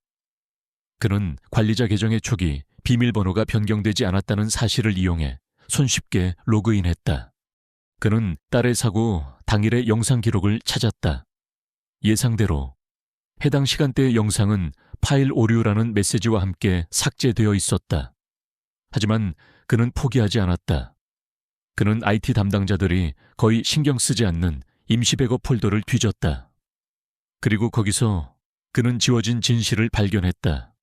그는 관리자 계정의 초기 비밀번호가 변경되지 않았다는 사실을 이용해 손쉽게 로그인했다. 그는 딸의 사고 당일의 영상 기록을 찾았다. 예상대로 해당 시간대의 영상은 파일 오류라는 메시지와 함께 삭제되어 있었다. 하지만 그는 포기하지 않았다. 그는 IT 담당자들이 거의 신경 쓰지 않는 임시 백업 폴더를 뒤졌다. 그리고 거기서 그는 지워진 진실을 발견했다.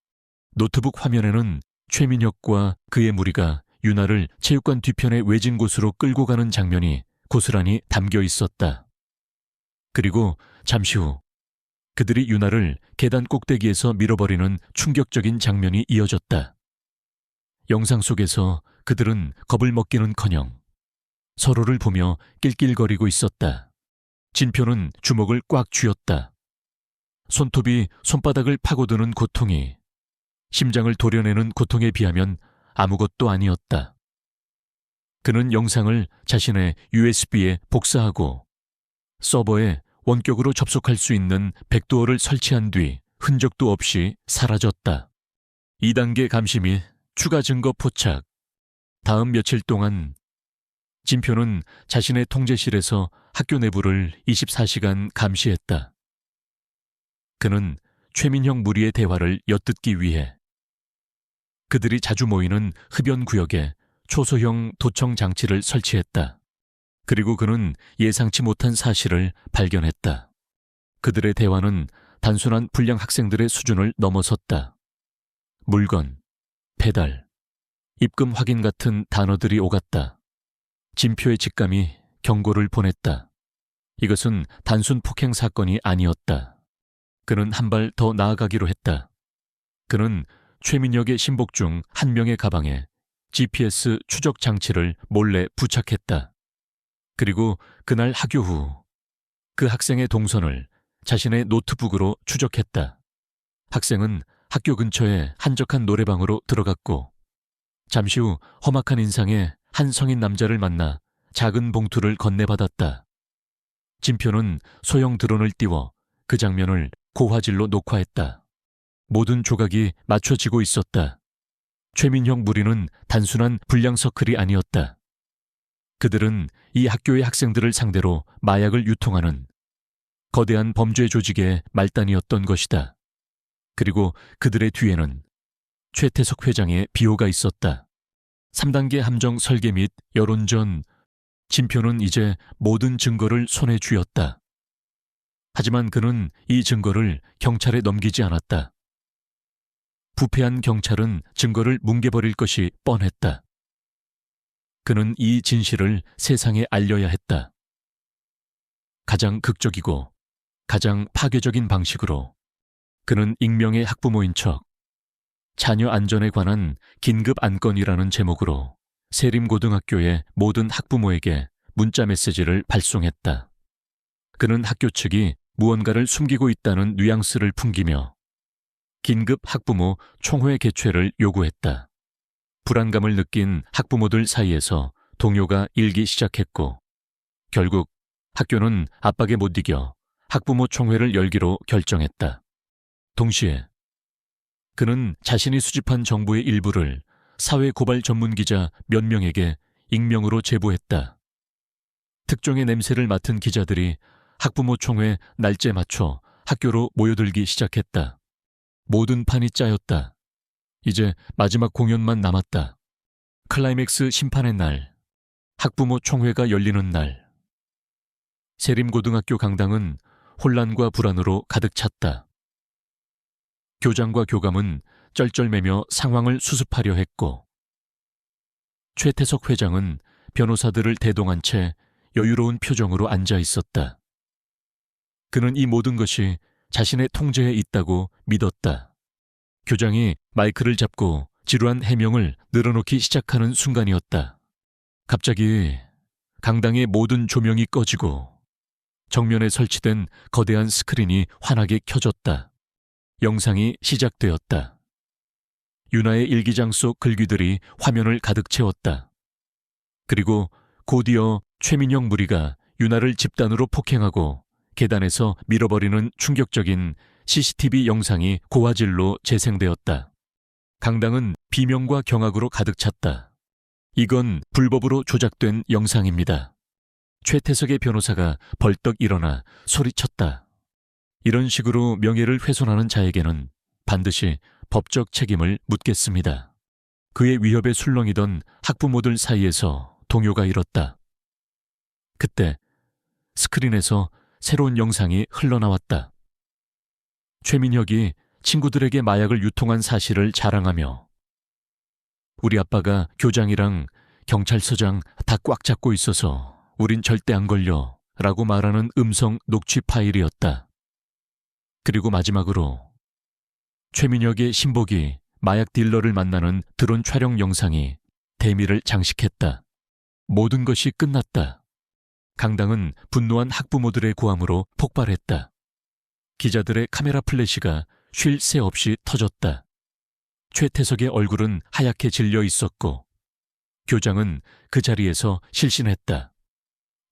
노트북 화면에는 최민혁과 그의 무리가 유나를 체육관 뒤편의 외진 곳으로 끌고 가는 장면이 고스란히 담겨 있었다. 그리고 잠시 후 그들이 유나를 계단 꼭대기에서 밀어버리는 충격적인 장면이 이어졌다. 영상 속에서 그들은 겁을 먹기는커녕 서로를 보며 낄낄거리고 있었다. 진표는 주먹을 꽉 쥐었다. 손톱이 손바닥을 파고드는 고통이 심장을 도려내는 고통에 비하면 아무것도 아니었다. 그는 영상을 자신의 USB에 복사하고 서버에 원격으로 접속할 수 있는 백도어를 설치한 뒤 흔적도 없이 사라졌다. 2단계 감시 및 추가 증거 포착. 다음 며칠 동안 진표는 자신의 통제실에서 학교 내부를 24시간 감시했다. 그는 최민형 무리의 대화를 엿듣기 위해 그들이 자주 모이는 흡연 구역에 초소형 도청 장치를 설치했다. 그리고 그는 예상치 못한 사실을 발견했다. 그들의 대화는 단순한 불량 학생들의 수준을 넘어섰다. 물건, 배달, 입금 확인 같은 단어들이 오갔다. 진표의 직감이 경고를 보냈다. 이것은 단순 폭행 사건이 아니었다. 그는 한 발 더 나아가기로 했다. 그는 최민혁의 신복 중 한 명의 가방에 GPS 추적 장치를 몰래 부착했다. 그리고 그날 학교 후 그 학생의 동선을 자신의 노트북으로 추적했다. 학생은 학교 근처의 한적한 노래방으로 들어갔고 잠시 후 험악한 인상의 한 성인 남자를 만나 작은 봉투를 건네받았다. 진표는 소형 드론을 띄워 그 장면을 고화질로 녹화했다. 모든 조각이 맞춰지고 있었다. 최민형 무리는 단순한 불량 서클이 아니었다. 그들은 이 학교의 학생들을 상대로 마약을 유통하는 거대한 범죄 조직의 말단이었던 것이다. 그리고 그들의 뒤에는 최태석 회장의 비호가 있었다. 3단계 함정 설계 및 여론전. 진표는 이제 모든 증거를 손에 쥐었다. 하지만 그는 이 증거를 경찰에 넘기지 않았다. 부패한 경찰은 증거를 뭉개버릴 것이 뻔했다. 그는 이 진실을 세상에 알려야 했다. 가장 극적이고 가장 파괴적인 방식으로 그는 익명의 학부모인 척 자녀 안전에 관한 긴급 안건이라는 제목으로 세림고등학교의 모든 학부모에게 문자 메시지를 발송했다. 그는 학교 측이 무언가를 숨기고 있다는 뉘앙스를 풍기며 긴급 학부모 총회 개최를 요구했다. 불안감을 느낀 학부모들 사이에서 동요가 일기 시작했고 결국 학교는 압박에 못 이겨 학부모 총회를 열기로 결정했다. 동시에 그는 자신이 수집한 정보의 일부를 사회고발 전문 기자 몇 명에게 익명으로 제보했다. 특종의 냄새를 맡은 기자들이 학부모 총회 날짜에 맞춰 학교로 모여들기 시작했다. 모든 판이 짜였다. 이제 마지막 공연만 남았다. 클라이맥스 심판의 날, 학부모 총회가 열리는 날. 세림고등학교 강당은 혼란과 불안으로 가득 찼다. 교장과 교감은 쩔쩔매며 상황을 수습하려 했고 최태석 회장은 변호사들을 대동한 채 여유로운 표정으로 앉아 있었다. 그는 이 모든 것이 자신의 통제에 있다고 믿었다. 교장이 마이크를 잡고 지루한 해명을 늘어놓기 시작하는 순간이었다. 갑자기 강당의 모든 조명이 꺼지고 정면에 설치된 거대한 스크린이 환하게 켜졌다. 영상이 시작되었다. 유나의 일기장 속 글귀들이 화면을 가득 채웠다. 그리고 곧이어 최민형 무리가 유나를 집단으로 폭행하고 계단에서 밀어버리는 충격적인 CCTV 영상이 고화질로 재생되었다. 강당은 비명과 경악으로 가득 찼다. 이건 불법으로 조작된 영상입니다. 최태석의 변호사가 벌떡 일어나 소리쳤다. 이런 식으로 명예를 훼손하는 자에게는 반드시 법적 책임을 묻겠습니다. 그의 위협에 술렁이던 학부모들 사이에서 동요가 일었다. 그때 스크린에서 새로운 영상이 흘러나왔다. 최민혁이 친구들에게 마약을 유통한 사실을 자랑하며 우리 아빠가 교장이랑 경찰서장 다 꽉 잡고 있어서 우린 절대 안 걸려 라고 말하는 음성 녹취 파일이었다. 그리고 마지막으로 최민혁의 신복이 마약 딜러를 만나는 드론 촬영 영상이 대미를 장식했다. 모든 것이 끝났다. 강당은 분노한 학부모들의 고함으로 폭발했다. 기자들의 카메라 플래시가 쉴 새 없이 터졌다. 최태석의 얼굴은 하얗게 질려 있었고 교장은 그 자리에서 실신했다.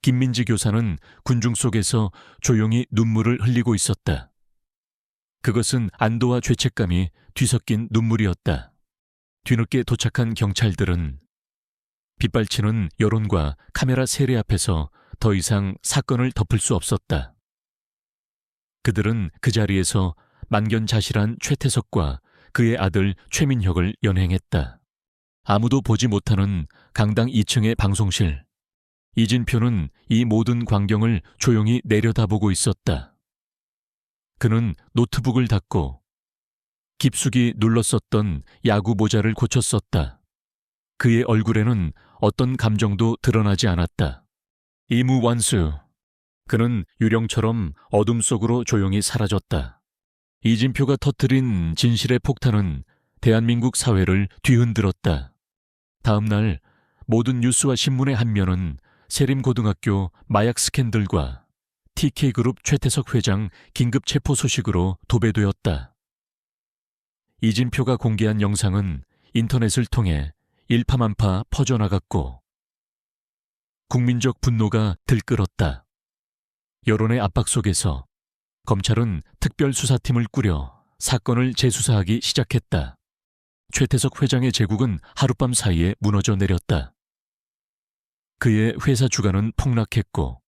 김민지 교사는 군중 속에서 조용히 눈물을 흘리고 있었다. 그것은 안도와 죄책감이 뒤섞인 눈물이었다. 뒤늦게 도착한 경찰들은 빗발치는 여론과 카메라 세례 앞에서 더 이상 사건을 덮을 수 없었다. 그들은 그 자리에서 만견자실한 최태석과 그의 아들 최민혁을 연행했다. 아무도 보지 못하는 강당 2층의 방송실. 이진표는 이 모든 광경을 조용히 내려다보고 있었다. 그는 노트북을 닫고 깊숙이 눌렀었던 야구 모자를 고쳤었다. 그의 얼굴에는 어떤 감정도 드러나지 않았다. 이무완수. 그는 유령처럼 어둠 속으로 조용히 사라졌다. 이진표가 터뜨린 진실의 폭탄은 대한민국 사회를 뒤흔들었다. 다음 날 모든 뉴스와 신문의 한 면은 세림고등학교 마약 스캔들과 TK그룹 최태석 회장 긴급 체포 소식으로 도배되었다. 이진표가 공개한 영상은 인터넷을 통해 일파만파 퍼져나갔고 국민적 분노가 들끓었다. 여론의 압박 속에서 검찰은 특별수사팀을 꾸려 사건을 재수사하기 시작했다. 최태석 회장의 제국은 하룻밤 사이에 무너져 내렸다. 그의 회사 주가는 폭락했고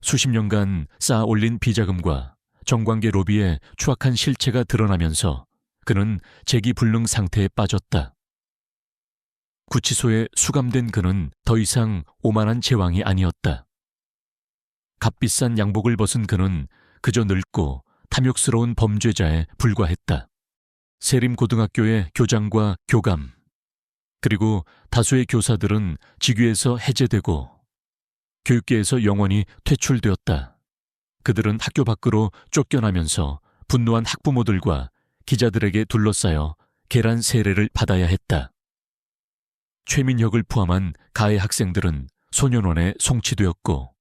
수십 년간 쌓아 올린 비자금과 정관계 로비의 추악한 실체가 드러나면서 그는 재기불능 상태에 빠졌다. 구치소에 수감된 그는 더 이상 오만한 제왕이 아니었다. 값비싼 양복을 벗은 그는 그저 늙고 탐욕스러운 범죄자에 불과했다. 세림고등학교의 교장과 교감, 그리고 다수의 교사들은 직위에서 해제되고 교육계에서 영원히 퇴출되었다. 그들은 학교 밖으로 쫓겨나면서 분노한 학부모들과 기자들에게 둘러싸여 계란 세례를 받아야 했다. 최민혁을 포함한 가해 학생들은 소년원에 송치되었고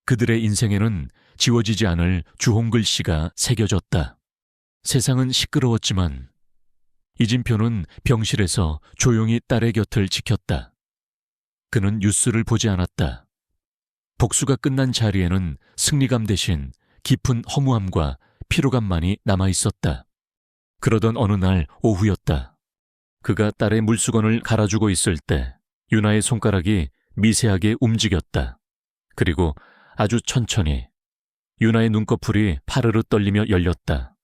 그들의 인생에는 지워지지 않을 주홍글씨가 새겨졌다. 세상은 시끄러웠지만 이진표는 병실에서 조용히 딸의 곁을 지켰다. 그는 뉴스를 보지 않았다. 복수가 끝난 자리에는 승리감 대신 깊은 허무함과 피로감만이 남아있었다. 그러던 어느 날 오후였다. 그가 딸의 물수건을 갈아주고 있을 때 유나의 손가락이 미세하게 움직였다. 그리고 아주 천천히 유나의 눈꺼풀이 파르르 떨리며 열렸다.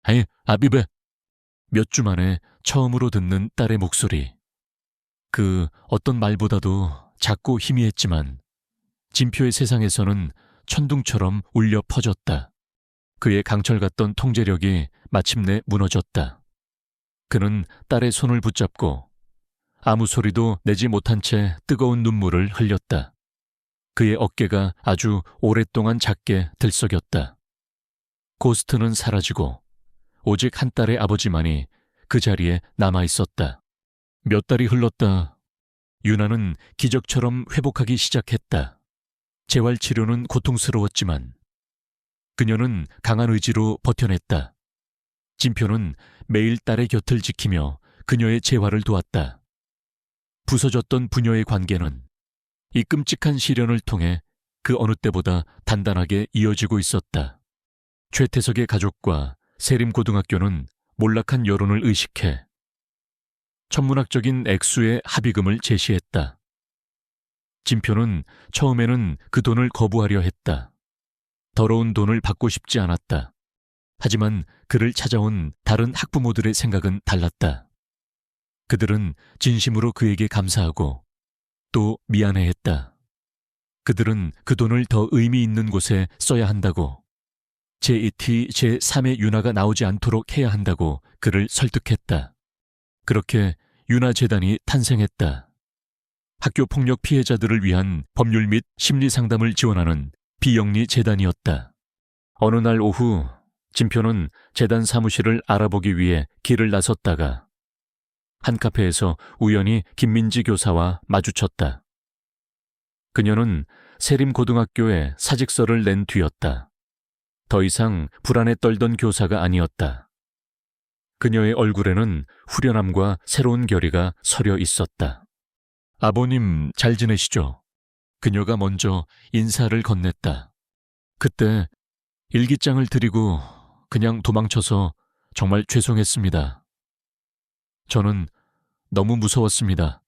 아이, 아비베! 몇 주 만에 처음으로 듣는 딸의 목소리. 그 어떤 말보다도 작고 희미했지만 진표의 세상에서는 천둥처럼 울려 퍼졌다. 그의 강철 같던 통제력이 마침내 무너졌다. 그는 딸의 손을 붙잡고 아무 소리도 내지 못한 채 뜨거운 눈물을 흘렸다. 그의 어깨가 아주 오랫동안 작게 들썩였다. 고스트는 사라지고 오직 한 딸의 아버지만이 그 자리에 남아있었다. 몇 달이 흘렀다. 유나는 기적처럼 회복하기 시작했다. 재활치료는 고통스러웠지만 그녀는 강한 의지로 버텨냈다. 진표는 매일 딸의 곁을 지키며 그녀의 재활을 도왔다. 부서졌던 부녀의 관계는 이 끔찍한 시련을 통해 그 어느 때보다 단단하게 이어지고 있었다. 최태석의 가족과 세림고등학교는 몰락한 여론을 의식해 천문학적인 액수의 합의금을 제시했다. 진표는 처음에는 그 돈을 거부하려 했다. 더러운 돈을 받고 싶지 않았다. 하지만 그를 찾아온 다른 학부모들의 생각은 달랐다. 그들은 진심으로 그에게 감사하고 또 미안해했다. 그들은 그 돈을 더 의미 있는 곳에 써야 한다고, 제2티 제3의 윤화가 나오지 않도록 해야 한다고 그를 설득했다. 그렇게 윤아재단이 탄생했다. 학교 폭력 피해자들을 위한 법률 및 심리 상담을 지원하는 비영리 재단이었다. 어느 날 오후 진표는 재단 사무실을 알아보기 위해 길을 나섰다가 한 카페에서 우연히 김민지 교사와 마주쳤다. 그녀는 세림고등학교에 사직서를 낸 뒤였다. 더 이상 불안에 떨던 교사가 아니었다. 그녀의 얼굴에는 후련함과 새로운 결의가 서려 있었다. 아버님 잘 지내시죠? 그녀가 먼저 인사를 건넸다. 그때 일기장을 드리고 그냥 도망쳐서 정말 죄송했습니다. 저는 너무 무서웠습니다.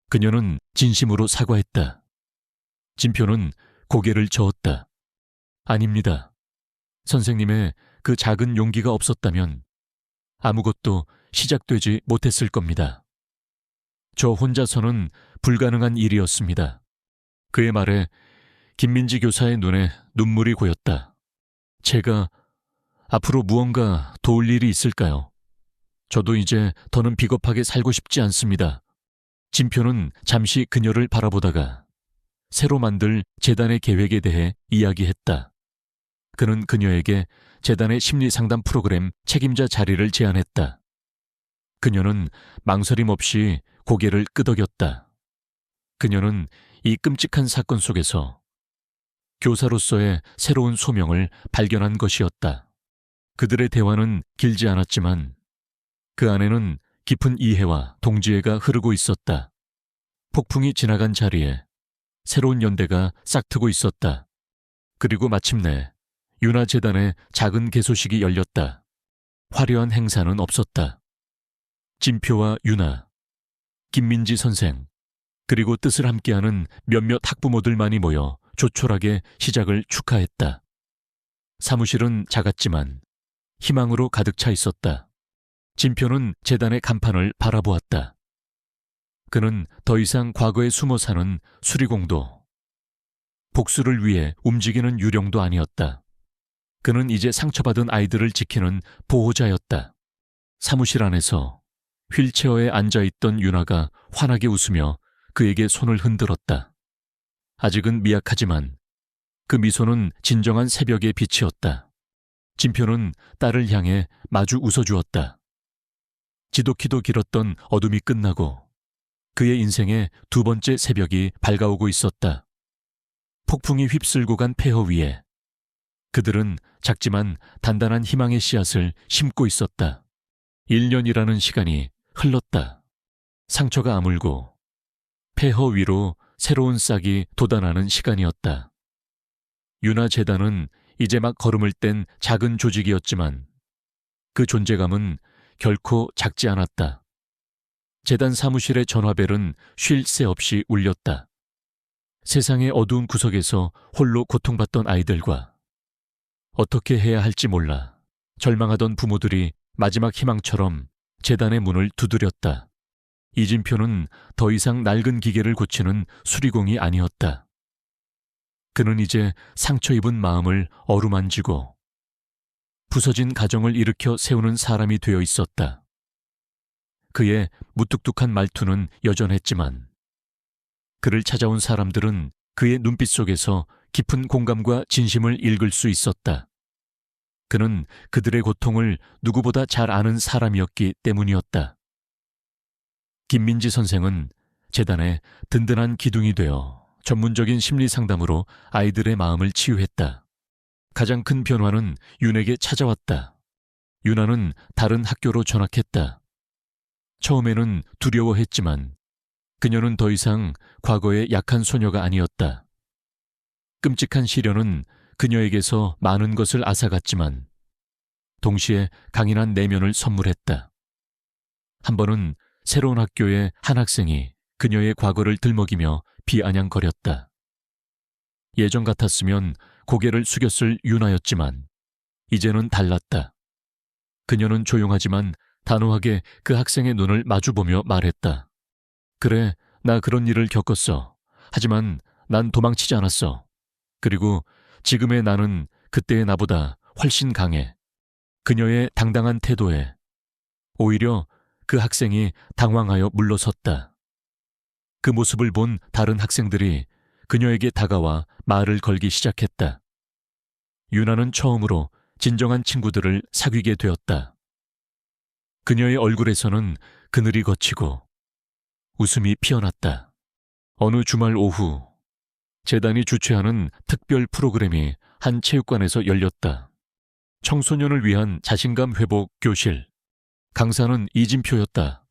그녀는 진심으로 사과했다. 진표는 고개를 저었다. 아닙니다. 선생님의 그 작은 용기가 없었다면 아무것도 시작되지 못했을 겁니다. 저 혼자서는 불가능한 일이었습니다. 그의 말에 김민지 교사의 눈에 눈물이 고였다. 제가 앞으로 무언가 도울 일이 있을까요? 저도 이제 더는 비겁하게 살고 싶지 않습니다. 진표는 잠시 그녀를 바라보다가 새로 만들 재단의 계획에 대해 이야기했다. 그는 그녀에게 재단의 심리상담 프로그램 책임자 자리를 제안했다. 그녀는 망설임 없이 고개를 끄덕였다. 그녀는 이 끔찍한 사건 속에서 교사로서의 새로운 소명을 발견한 것이었다. 그들의 대화는 길지 않았지만 그 안에는 깊은 이해와 동지애가 흐르고 있었다. 폭풍이 지나간 자리에 새로운 연대가 싹트고 있었다. 그리고 마침내 윤아재단의 작은 개소식이 열렸다. 화려한 행사는 없었다. 진표와 윤아, 김민지 선생, 그리고 뜻을 함께하는 몇몇 학부모들만이 모여 조촐하게 시작을 축하했다. 사무실은 작았지만 희망으로 가득 차 있었다. 진표는 재단의 간판을 바라보았다. 그는 더 이상 과거에 숨어 사는 수리공도, 복수를 위해 움직이는 유령도 아니었다. 그는 이제 상처받은 아이들을 지키는 보호자였다. 사무실 안에서 휠체어에 앉아있던 윤아가 환하게 웃으며 그에게 손을 흔들었다. 아직은 미약하지만 그 미소는 진정한 새벽의 빛이었다. 진표는 딸을 향해 마주 웃어주었다. 지독히도 길었던 어둠이 끝나고 그의 인생의 두 번째 새벽이 밝아오고 있었다. 폭풍이 휩쓸고 간 폐허 위에 그들은 작지만 단단한 희망의 씨앗을 심고 있었다. 1년이라는 시간이 흘렀다. 상처가 아물고 폐허 위로 새로운 싹이 돋아나는 시간이었다. 윤아재단은 이제 막 걸음을 뗀 작은 조직이었지만 그 존재감은 결코 작지 않았다. 재단 사무실의 전화벨은 쉴 새 없이 울렸다. 세상의 어두운 구석에서 홀로 고통받던 아이들과 어떻게 해야 할지 몰라 절망하던 부모들이 마지막 희망처럼 재단의 문을 두드렸다. 이진표는 더 이상 낡은 기계를 고치는 수리공이 아니었다. 그는 이제 상처 입은 마음을 어루만지고 부서진 가정을 일으켜 세우는 사람이 되어 있었다. 그의 무뚝뚝한 말투는 여전했지만 그를 찾아온 사람들은 그의 눈빛 속에서 깊은 공감과 진심을 읽을 수 있었다. 그는 그들의 고통을 누구보다 잘 아는 사람이었기 때문이었다. 김민지 선생은 재단의 든든한 기둥이 되어 전문적인 심리 상담으로 아이들의 마음을 치유했다. 가장 큰 변화는 윤에게 찾아왔다. 윤아는 다른 학교로 전학했다. 처음에는 두려워했지만 그녀는 더 이상 과거의 약한 소녀가 아니었다. 끔찍한 시련은 그녀에게서 많은 것을 앗아갔지만 동시에 강인한 내면을 선물했다. 한 번은 새로운 학교의 한 학생이 그녀의 과거를 들먹이며 비아냥거렸다. 예전 같았으면 고개를 숙였을 윤아였지만 이제는 달랐다. 그녀는 조용하지만 단호하게 그 학생의 눈을 마주보며 말했다. 그래, 나 그런 일을 겪었어. 하지만 난 도망치지 않았어. 그리고 지금의 나는 그때의 나보다 훨씬 강해. 그녀의 당당한 태도에 오히려 그 학생이 당황하여 물러섰다. 그 모습을 본 다른 학생들이 그녀에게 다가와 말을 걸기 시작했다. 유나는 처음으로 진정한 친구들을 사귀게 되었다. 그녀의 얼굴에서는 그늘이 걷히고 웃음이 피어났다. 어느 주말 오후, 재단이 주최하는 특별 프로그램이 한 체육관에서 열렸다. 청소년을 위한 자신감 회복 교실. 강사는 이진표였다.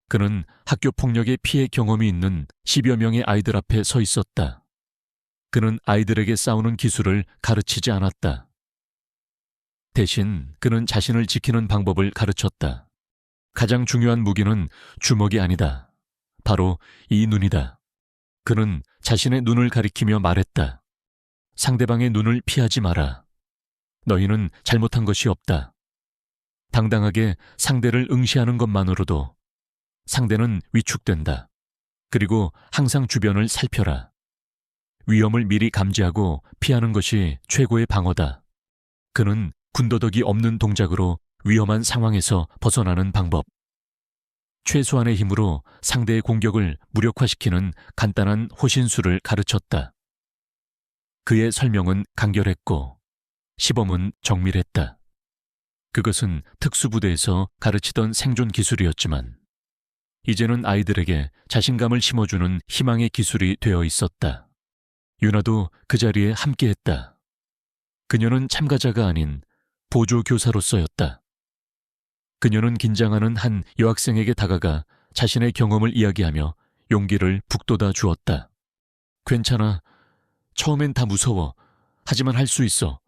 그는 학교 폭력의 피해 경험이 있는 10여 명의 아이들 앞에 서 있었다. 그는 아이들에게 싸우는 기술을 가르치지 않았다. 대신 그는 자신을 지키는 방법을 가르쳤다. 가장 중요한 무기는 주먹이 아니다. 바로 이 눈이다. 그는 자신의 눈을 가리키며 말했다. 상대방의 눈을 피하지 마라. 너희는 잘못한 것이 없다. 당당하게 상대를 응시하는 것만으로도 상대는 위축된다. 그리고 항상 주변을 살펴라. 위험을 미리 감지하고 피하는 것이 최고의 방어다. 그는 군더더기 없는 동작으로 위험한 상황에서 벗어나는 방법. 최소한의 힘으로 상대의 공격을 무력화시키는 간단한 호신술을 가르쳤다. 그의 설명은 간결했고 시범은 정밀했다. 그것은 특수부대에서 가르치던 생존 기술이었지만 이제는 아이들에게 자신감을 심어주는 희망의 기술이 되어 있었다. 유나도 그 자리에 함께했다. 그녀는 참가자가 아닌 보조교사로서였다. 그녀는 긴장하는 한 여학생에게 다가가 자신의 경험을 이야기하며 용기를 북돋아 주었다. 괜찮아. 처음엔 다 무서워. 하지만 할 수 있어.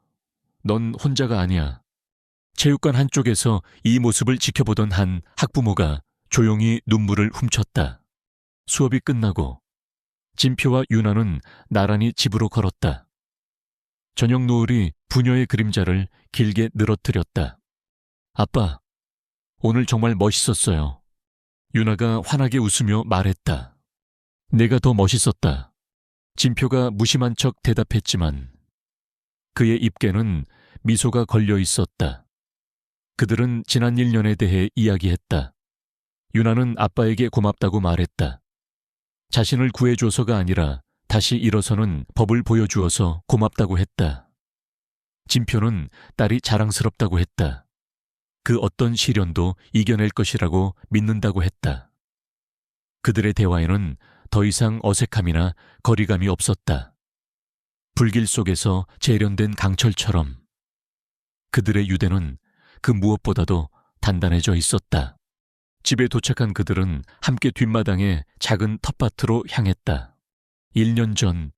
넌 혼자가 아니야. 체육관 한쪽에서 이 모습을 지켜보던 한 학부모가 조용히 눈물을 훔쳤다. 수업이 끝나고 진표와 유나는 나란히 집으로 걸었다. 저녁 노을이 부녀의 그림자를 길게 늘어뜨렸다. 아빠, 오늘 정말 멋있었어요. 유나가 환하게 웃으며 말했다. 내가 더 멋있었다. 진표가 무심한 척 대답했지만 그의 입에는 미소가 걸려 있었다. 그들은 지난 1년에 대해 이야기했다. 유나는 아빠에게 고맙다고 말했다. 자신을 구해줘서가 아니라 다시 일어서는 법을 보여주어서 고맙다고 했다. 진표는 딸이 자랑스럽다고 했다. 그 어떤 시련도 이겨낼 것이라고 믿는다고 했다. 그들의 대화에는 더 이상 어색함이나 거리감이 없었다. 불길 속에서 재련된 강철처럼 그들의 유대는 그 무엇보다도 단단해져 있었다. 집에 도착한 그들은 함께 뒷마당의 작은 텃밭으로 향했다. 1년 전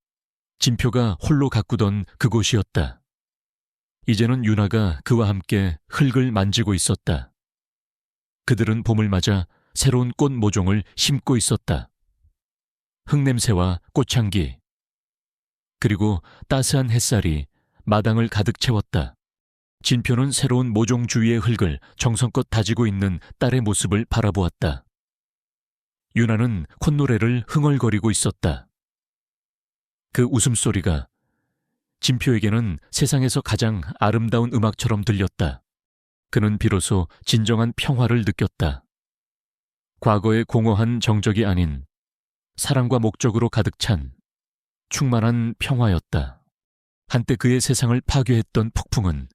진표가 홀로 가꾸던 그곳이었다. 이제는 유나가 그와 함께 흙을 만지고 있었다. 그들은 봄을 맞아 새로운 꽃 모종을 심고 있었다. 흙냄새와 꽃향기, 그리고 따스한 햇살이 마당을 가득 채웠다. 진표는 새로운 모종 주위의 흙을 정성껏 다지고 있는 딸의 모습을 바라보았다. 유나는 콧노래를 흥얼거리고 있었다. 그 웃음소리가 진표에게는 세상에서 가장 아름다운 음악처럼 들렸다. 그는 비로소 진정한 평화를 느꼈다. 과거의 공허한 정적이 아닌 사랑과 목적으로 가득 찬 충만한 평화였다. 한때 그의 세상을 파괴했던 폭풍은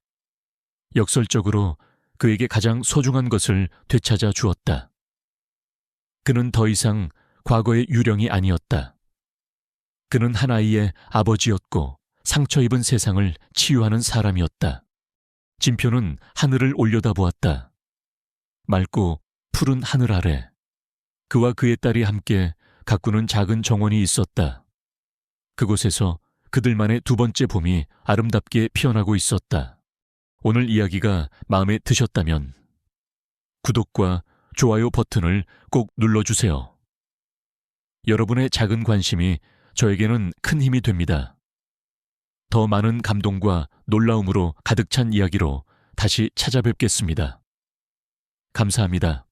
역설적으로 그에게 가장 소중한 것을 되찾아 주었다. 그는 더 이상 과거의 유령이 아니었다. 그는 한 아이의 아버지였고 상처 입은 세상을 치유하는 사람이었다. 진표는 하늘을 올려다보았다. 맑고 푸른 하늘 아래 그와 그의 딸이 함께 가꾸는 작은 정원이 있었다. 그곳에서 그들만의 두 번째 봄이 아름답게 피어나고 있었다. 오늘 이야기가 마음에 드셨다면 구독과 좋아요 버튼을 꼭 눌러주세요. 여러분의 작은 관심이 저에게는 큰 힘이 됩니다. 더 많은 감동과 놀라움으로 가득 찬 이야기로 다시 찾아뵙겠습니다. 감사합니다.